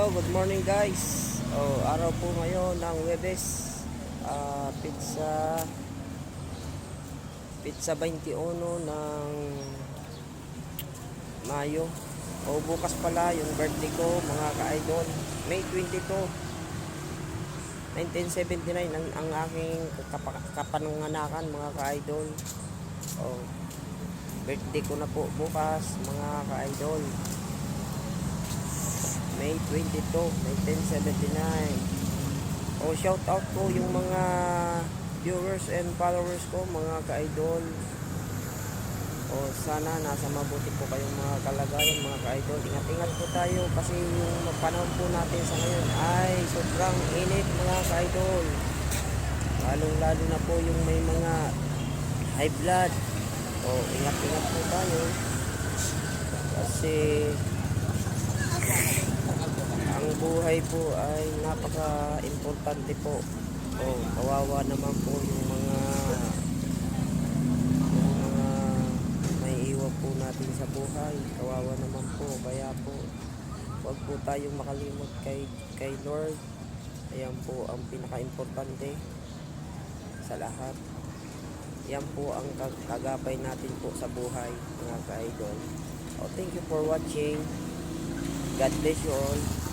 Good morning guys. Araw po ngayon ng Webes. Pizza 21 ng Mayo. Bukas pala yung birthday ko mga ka-idol. May 22, 1979 ang aking kapanunganakan mga ka-idol. Birthday ko na po bukas mga ka-idol. May 22, 1979. Shout out po yung mga viewers and followers ko mga ka-idol. Sana nasa mabuti po kayong mga kalagayan mga ka-idol. Ingat-ingat po tayo kasi yung panahon po natin sa ngayon ay sobrang init mga ka-idol. Lalong-lalo na po yung may mga high blood. Ingat-ingat po tayo kasi ang buhay po ay napaka-importante po. Kawawa naman po yung mga may iwan po natin sa buhay. Kawawa naman po. Kaya po, huwag po tayong makalimot kay Lord. Ayan po ang pinaka-importante sa lahat. Yan po ang kagapay natin po sa buhay mga ka-idol. Thank you for watching. God bless you all.